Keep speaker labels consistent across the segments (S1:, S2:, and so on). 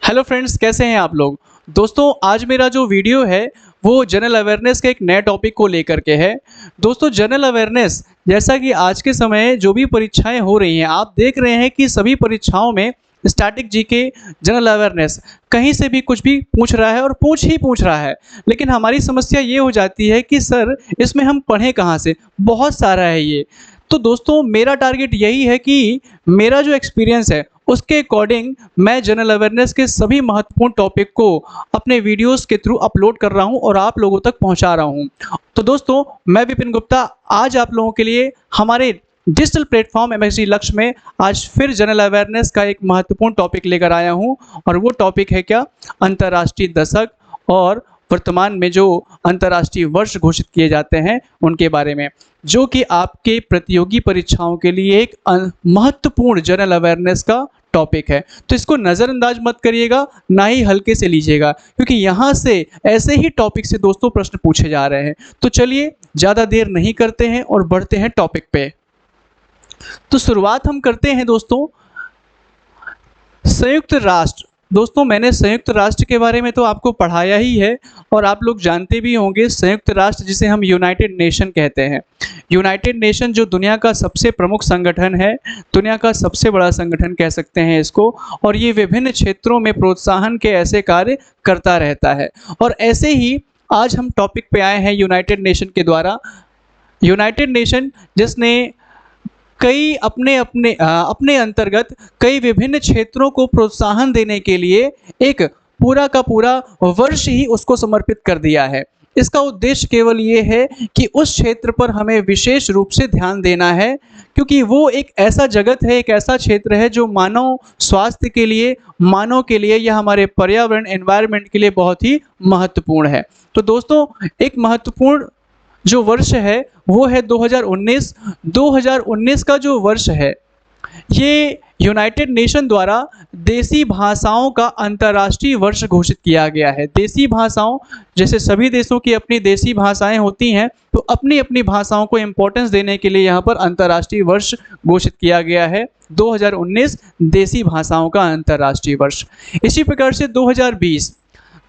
S1: Hello friends, कैसे हैं आप लोग। दोस्तों, आज मेरा जो वीडियो है वो जनरल अवेयरनेस के एक नए टॉपिक को लेकर के है। दोस्तों, जनरल अवेयरनेस, जैसा कि आज के समय जो भी परीक्षाएं हो रही हैं, आप देख रहे हैं कि सभी परीक्षाओं में स्टैटिक जीके, जनरल अवेयरनेस कहीं से भी कुछ भी पूछ रहा है और पूछ रहा है। लेकिन हमारी समस्या ये हो जाती है कि सर इसमें हम पढ़ें कहाँ से, बहुत सारा है ये। तो दोस्तों, मेरा टारगेट यही है कि मेरा जो एक्सपीरियंस है उसके अकॉर्डिंग मैं जनरल अवेयरनेस के सभी महत्वपूर्ण टॉपिक को अपने वीडियोस के थ्रू अपलोड कर रहा हूं और आप लोगों तक पहुंचा रहा हूं। तो दोस्तों, मैं विपिन गुप्ता आज आप लोगों के लिए हमारे डिजिटल प्लेटफॉर्म एमएसडी लक्ष्य में आज फिर जनरल अवेयरनेस का एक महत्वपूर्ण टॉपिक लेकर आया हूं। और वो टॉपिक है क्या, अंतर्राष्ट्रीय दशक और वर्तमान में जो अंतर्राष्ट्रीय वर्ष घोषित किए जाते हैं उनके बारे में, जो कि आपके प्रतियोगी परीक्षाओं के लिए एक महत्वपूर्ण जनरल अवेयरनेस का टॉपिक है। तो इसको नज़रअंदाज मत करिएगा, ना ही हल्के से लीजिएगा, क्योंकि यहाँ से ऐसे ही टॉपिक से दोस्तों प्रश्न पूछे जा रहे हैं। तो चलिए ज़्यादा देर नहीं करते हैं और बढ़ते हैं टॉपिक पे। तो शुरुआत हम करते हैं दोस्तों संयुक्त राष्ट्र। दोस्तों, मैंने संयुक्त राष्ट्र के बारे में तो आपको पढ़ाया ही है और आप लोग जानते भी होंगे संयुक्त राष्ट्र जिसे हम यूनाइटेड नेशन कहते हैं। यूनाइटेड नेशन जो दुनिया का सबसे प्रमुख संगठन है, दुनिया का सबसे बड़ा संगठन कह सकते हैं इसको, और ये विभिन्न क्षेत्रों में प्रोत्साहन के ऐसे कार्य करता रहता है। और ऐसे ही आज हम टॉपिक पे आए हैं यूनाइटेड नेशन के द्वारा। यूनाइटेड नेशन जिसने कई अपने अंतर्गत कई विभिन्न क्षेत्रों को प्रोत्साहन देने के लिए एक पूरा का पूरा वर्ष ही उसको समर्पित कर दिया है। इसका उद्देश्य केवल ये है कि उस क्षेत्र पर हमें विशेष रूप से ध्यान देना है, क्योंकि वो एक ऐसा जगत है, एक ऐसा क्षेत्र है जो मानव स्वास्थ्य के लिए, मानव के लिए या हमारे पर्यावरण एनवायरनमेंट के लिए बहुत ही महत्वपूर्ण है। तो दोस्तों, एक महत्वपूर्ण जो वर्ष है वो है 2019। 2019 का जो वर्ष है ये यूनाइटेड नेशन द्वारा देसी भाषाओं का अंतर्राष्ट्रीय वर्ष घोषित किया गया है। देसी भाषाओं, जैसे सभी देशों की अपनी देसी भाषाएं होती हैं, तो अपनी अपनी भाषाओं को इम्पोर्टेंस देने के लिए यहाँ पर अंतर्राष्ट्रीय वर्ष घोषित किया गया है। 2019 देसी भाषाओं का अंतर्राष्ट्रीय वर्ष। इसी प्रकार से 2020,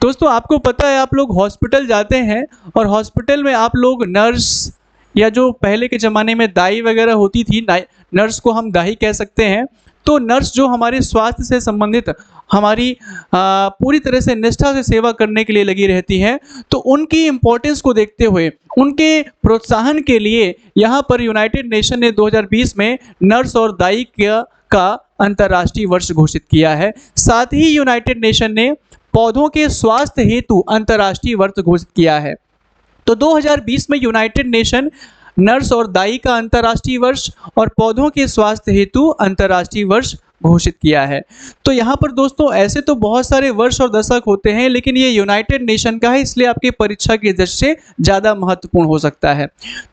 S1: दोस्तों आपको पता है आप लोग हॉस्पिटल जाते हैं और हॉस्पिटल में आप लोग नर्स, या जो पहले के ज़माने में दाई वगैरह होती थी, नर्स को हम दाई कह सकते हैं। तो नर्स जो हमारे स्वास्थ्य से संबंधित हमारी पूरी तरह से निष्ठा से सेवा करने के लिए लगी रहती हैं, तो उनकी इम्पोर्टेंस को देखते हुए, उनके प्रोत्साहन के लिए यहाँ पर यूनाइटेड नेशन ने 2020 में नर्स और दाई का अंतर्राष्ट्रीय वर्ष घोषित किया है। साथ ही यूनाइटेड नेशन ने पौधों के स्वास्थ्य हेतु अंतर्राष्ट्रीय वर्ष घोषित किया है। तो 2020 में यूनाइटेड नेशन नर्स और दाई का अंतर्राष्ट्रीय वर्ष और पौधों के स्वास्थ्य हेतु अंतर्राष्ट्रीय वर्ष घोषित किया है। तो यहाँ पर दोस्तों ऐसे तो बहुत सारे वर्ष और दशक होते हैं, लेकिन ये यूनाइटेड नेशन का है, इसलिए आपकी परीक्षा की दृष्टि से ज़्यादा महत्वपूर्ण हो सकता है।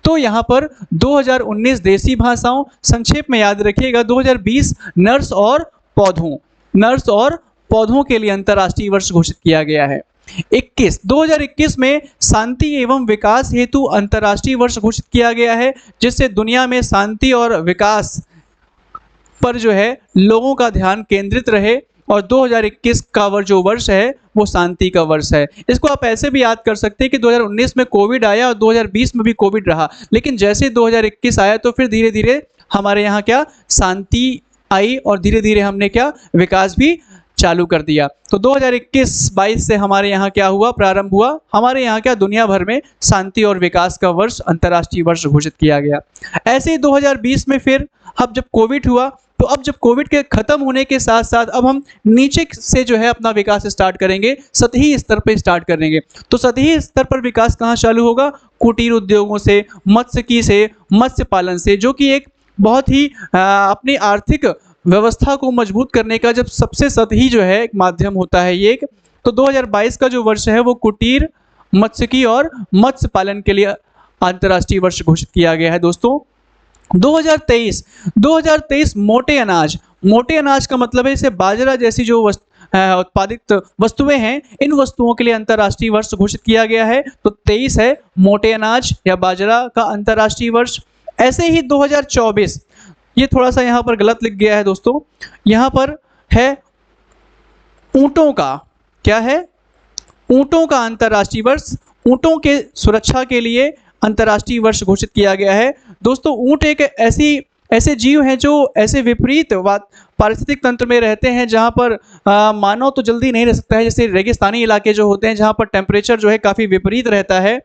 S1: तो यहाँ पर 2019 देसी भाषाओं, संक्षेप में याद रखिएगा 2020 नर्स और पौधों के लिए अंतर्राष्ट्रीय वर्ष घोषित किया गया है। 2021 में शांति एवं विकास हेतु अंतर्राष्ट्रीय वर्ष घोषित किया गया है, जिससे दुनिया में शांति और विकास पर जो है लोगों का ध्यान केंद्रित रहे। और 2021 का जो वर्ष है वो शांति का वर्ष है। इसको आप ऐसे भी याद कर सकते हैं कि 2019 में कोविड आया और 2020 में भी कोविड रहा, लेकिन जैसे 2021 आया तो फिर धीरे धीरे हमारे यहाँ क्या शांति आई और धीरे धीरे हमने क्या विकास भी चालू कर दिया। तो 2021-22 से हमारे यहाँ क्या हुआ, प्रारंभ हुआ, हमारे यहाँ क्या दुनिया भर में शांति और विकास का वर्ष, अंतर्राष्ट्रीय वर्ष घोषित किया गया। ऐसे ही 2020 में फिर अब जब कोविड हुआ, तो अब जब कोविड के खत्म होने के साथ साथ अब हम नीचे से जो है अपना विकास स्टार्ट करेंगे, सतही स्तर पर स्टार्ट करेंगे। तो सतही स्तर पर विकास कहाँ चालू होगा, कुटीर उद्योगों से, मत्स्यिकी से, मत्स्य पालन से, जो कि एक बहुत ही अपनी आर्थिक व्यवस्था को मजबूत करने का जब सबसे सतही जो है एक माध्यम होता है ये। तो 2022 का जो वर्ष है वो कुटीर, मत्स्यिकी और मत्स्य पालन के लिए अंतर्राष्ट्रीय वर्ष घोषित किया गया है। दोस्तों 2023 मोटे अनाज का मतलब है इसे बाजरा जैसी जो उत्पादित वस्तुएं हैं, इन वस्तुओं के लिए अंतर्राष्ट्रीय वर्ष घोषित किया गया है। तो 23 है मोटे अनाज या बाजरा का अंतर्राष्ट्रीय वर्ष। ऐसे ही 2024, ये थोड़ा सा यहाँ पर गलत लिख गया है दोस्तों, यहाँ पर है ऊँटों का, क्या है? ऊँटों का अंतर्राष्ट्रीय वर्ष, ऊँटों के सुरक्षा के लिए अंतर्राष्ट्रीय वर्ष घोषित किया गया है। दोस्तों ऊँट एक ऐसे जीव हैं जो ऐसे विपरीत पारिस्थितिक तंत्र में रहते हैं जहाँ पर मानव तो जल्दी नहीं रह सकता है, जैसे रेगिस्तानी इलाके जो होते हैं जहाँ पर टेम्परेचर जो है काफ़ी विपरीत रहता है।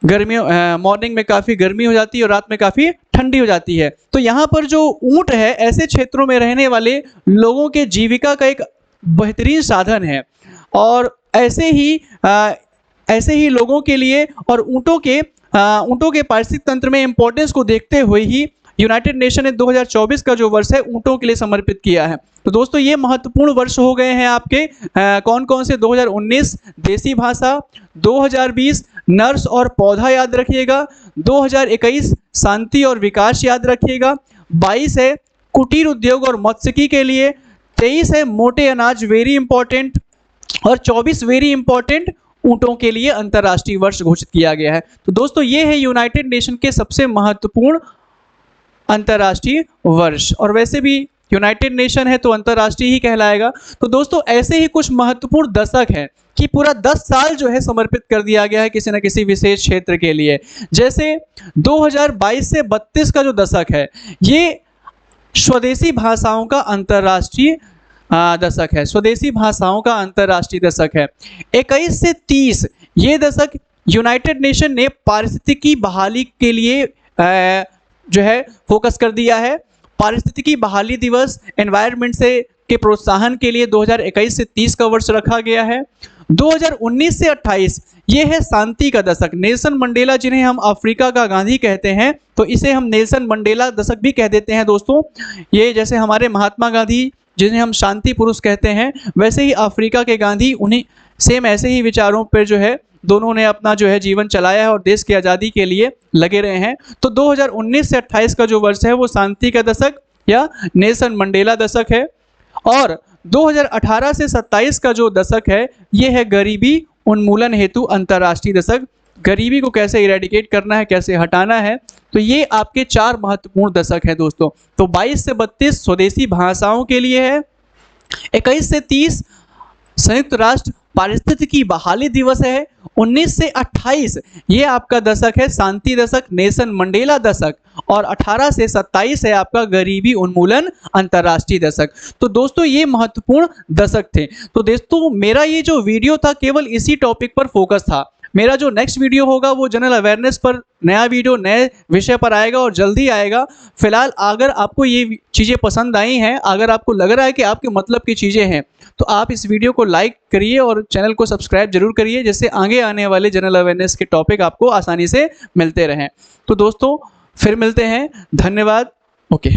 S1: गर्मियों मॉर्निंग में काफ़ी गर्मी हो जाती है और रात में काफ़ी ठंडी हो जाती है। तो यहाँ पर जो ऊँट है ऐसे क्षेत्रों में रहने वाले लोगों के जीविका का एक बेहतरीन साधन है और ऐसे ही लोगों के लिए और ऊँटों के पारिस्थितिक तंत्र में इम्पोर्टेंस को देखते हुए ही यूनाइटेड नेशन ने 2024 का जो वर्ष है ऊँटों के लिए समर्पित किया है। तो दोस्तों ये महत्वपूर्ण वर्ष हो गए हैं आपके कौन कौन से? 2019 देसी भाषा, 2020 नर्स और पौधा याद रखिएगा, 2021 शांति और विकास याद रखिएगा, 22 है कुटीर उद्योग और मत्स्यिकी के लिए, 23 है मोटे अनाज वेरी इंपॉर्टेंट और 24 वेरी इंपॉर्टेंट ऊँटों के लिए अंतर्राष्ट्रीय वर्ष घोषित किया गया है। तो दोस्तों ये है यूनाइटेड नेशन के सबसे महत्वपूर्ण अंतर्राष्ट्रीय वर्ष और वैसे भी यूनाइटेड नेशन है तो अंतर्राष्ट्रीय ही कहलाएगा। तो दोस्तों ऐसे ही कुछ महत्वपूर्ण दशक हैं कि पूरा 10 साल जो है समर्पित कर दिया गया है किसी न किसी विशेष क्षेत्र के लिए। जैसे 2022 से 32 का जो दशक है ये स्वदेशी भाषाओं का अंतर्राष्ट्रीय दशक है, स्वदेशी भाषाओं का अंतर्राष्ट्रीय दशक है। 21 से 30 ये दशक यूनाइटेड नेशन ने पारिस्थितिकी बहाली के लिए जो है फोकस कर दिया है। पारिस्थितिकी बहाली दिवस एनवायरनमेंट से के प्रोत्साहन के लिए 2021 से 30 का वर्ष रखा गया है। 2019 से 28 ये है शांति का दशक। नेल्सन मंडेला जिन्हें हम अफ्रीका का गांधी कहते हैं तो इसे हम नेल्सन मंडेला दशक भी कह देते हैं दोस्तों। ये जैसे हमारे महात्मा गांधी जिन्हें हम शांति पुरुष कहते हैं वैसे ही अफ्रीका के गांधी उन्हीं सेम ऐसे ही विचारों पर जो है दोनों ने अपना जो है जीवन चलाया है और देश की आज़ादी के लिए लगे रहे हैं। तो 2019 से 28 का जो वर्ष है वो शांति का दशक या नेल्सन मंडेला दशक है और 2018 से 27 का जो दशक है ये है गरीबी उन्मूलन हेतु अंतर्राष्ट्रीय दशक। गरीबी को कैसे इरेडिकेट करना है, कैसे हटाना है, तो ये आपके 4 महत्वपूर्ण दशक है दोस्तों। तो 22 से 32 स्वदेशी भाषाओं के लिए है, 21 से 30 संयुक्त राष्ट्र पारिस्थितिकी बहाली दिवस है, 19 से 28 ये आपका दशक है शांति दशक नेल्सन मंडेला दशक और 18 से 27 है आपका गरीबी उन्मूलन अंतर्राष्ट्रीय दशक। तो दोस्तों ये महत्वपूर्ण दशक थे। तो दोस्तों मेरा ये जो वीडियो था केवल इसी टॉपिक पर फोकस था। मेरा जो नेक्स्ट वीडियो होगा वो जनरल अवेयरनेस पर नया वीडियो नए विषय पर आएगा और जल्दी आएगा। फिलहाल अगर आपको ये चीज़ें पसंद आई हैं, अगर आपको लग रहा है कि आपके मतलब की चीज़ें हैं तो आप इस वीडियो को लाइक करिए और चैनल को सब्सक्राइब जरूर करिए जिससे आगे आने वाले जनरल अवेयरनेस के टॉपिक आपको आसानी से मिलते रहें। तो दोस्तों फिर मिलते हैं, धन्यवाद। ओके।